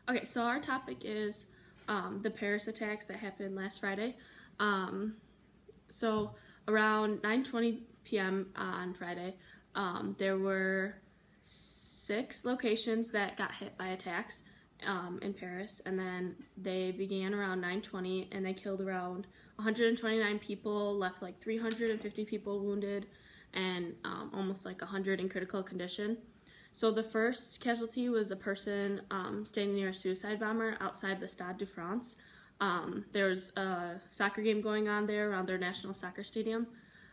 Okay, so our topic is the Paris attacks that happened last Friday. So around 9:20 p.m. on Friday, there were 6 locations that got hit by attacks in Paris, and then they began around 9:20, and they killed around 129 people, left like 350 people wounded, and almost like 100 in critical condition. So the first casualty was a person standing near a suicide bomber outside the Stade de France. There was a soccer game going on there around their national soccer stadium,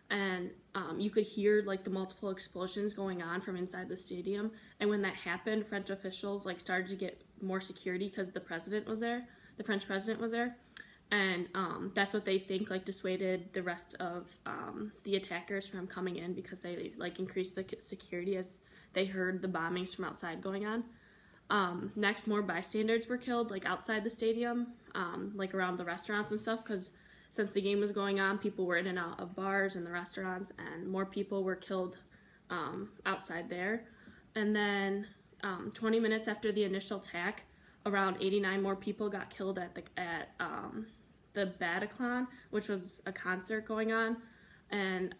and you could hear like the multiple explosions going on from inside the stadium. And when that happened, French officials like started to get more security because the president was there, the French president was there, and that's what they think like dissuaded the rest of the attackers from coming in, because they like increased the security as they heard the bombings from outside going on. Next, more bystanders were killed, like outside the stadium, like around the restaurants and stuff, because since the game was going on, people were in and out of bars and the restaurants, and more people were killed outside there. And then 20 minutes after the initial attack, around 89 more people got killed at the Bataclan, which was a concert going on. And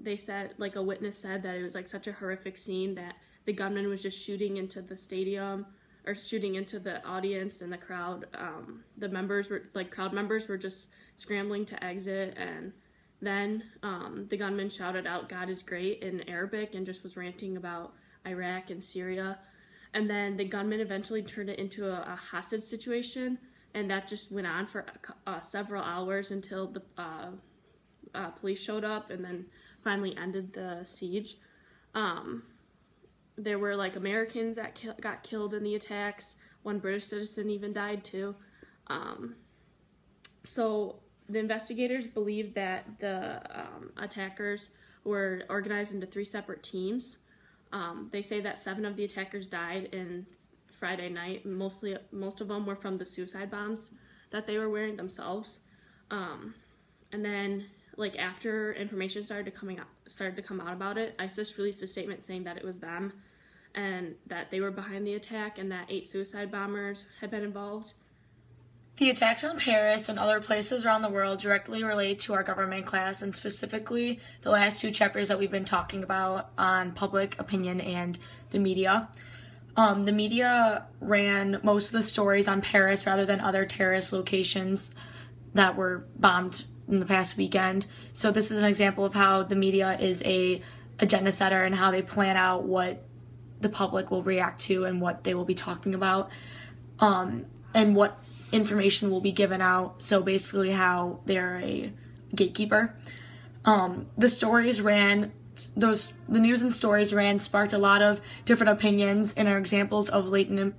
they said, like a witness said, that it was like such a horrific scene that the gunman was just shooting into the stadium or shooting into the audience and the crowd. The members were like crowd members were just scrambling to exit, and then the gunman shouted out "God is great" in Arabic and just was ranting about Iraq and Syria. And then the gunman eventually turned it into a hostage situation, and that just went on for several hours until the police showed up and then finally ended the siege. There were like Americans that got killed in the attacks. One British citizen even died too. So the investigators believe that the attackers were organized into 3 separate teams. They say that 7 of the attackers died in Friday night. Most of them were from the suicide bombs that they were wearing themselves. And then, like after information started to come out about it, ISIS released a statement saying that it was them and that they were behind the attack, and that 8 suicide bombers had been involved. The attacks on Paris and other places around the world directly relate to our government class, and specifically the last 2 chapters that we've been talking about on public opinion and the media. The media ran most of the stories on Paris rather than other terrorist locations that were bombed in the past weekend. So this is an example of how the media is a agenda setter and how they plan out what the public will react to and what they will be talking about, and what information will be given out. So basically how they're a gatekeeper. The news and stories ran sparked a lot of different opinions and are examples of latent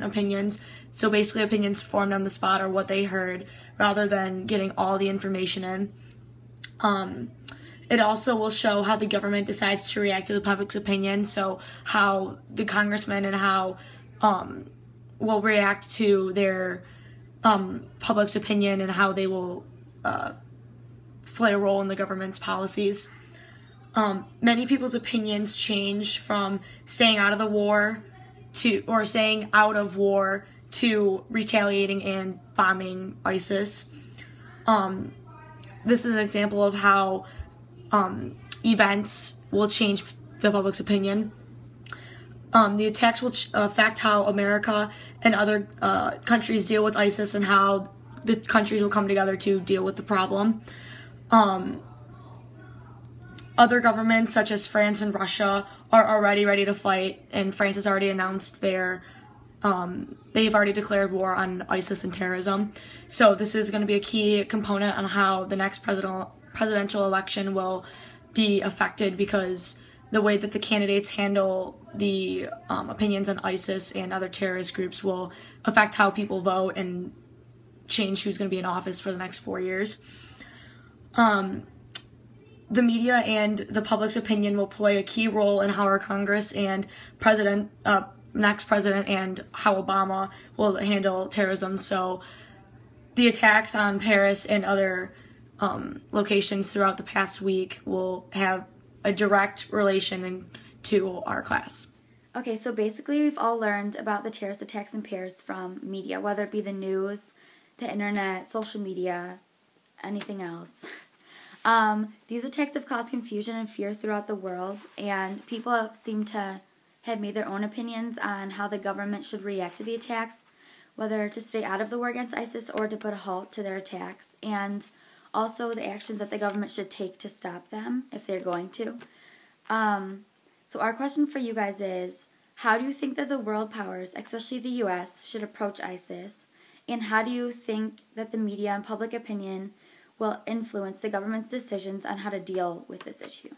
opinions. So basically opinions formed on the spot or what they heard rather than getting all the information in. It also will show how the government decides to react to the public's opinion, so how the congressmen and how will react to their public's opinion and how they will play a role in the government's policies. Many people's opinions changed from staying out of war to retaliating and bombing ISIS. This is an example of how events will change the public's opinion. The attacks will affect how America and other countries deal with ISIS and how the countries will come together to deal with the problem. Other governments, such as France and Russia, are already ready to fight, and France has already announced they've already declared war on ISIS and terrorism. So this is going to be a key component on how the next presidential election will be affected, because the way that the candidates handle the opinions on ISIS and other terrorist groups will affect how people vote and change who's going to be in office for the next 4 years. The media and the public's opinion will play a key role in how our Congress and next president and how Obama will handle terrorism. So the attacks on Paris and other locations throughout the past week will have a direct relation to our class. Okay, so basically we've all learned about the terrorist attacks in Paris from media, whether it be the news, the internet, social media, anything else. These attacks have caused confusion and fear throughout the world, and people seem to have made their own opinions on how the government should react to the attacks, whether to stay out of the war against ISIS or to put a halt to their attacks, and also the actions that the government should take to stop them if they're going to. So our question for you guys is, how do you think that the world powers, especially the U.S., should approach ISIS, and how do you think that the media and public opinion will influence the government's decisions on how to deal with this issue?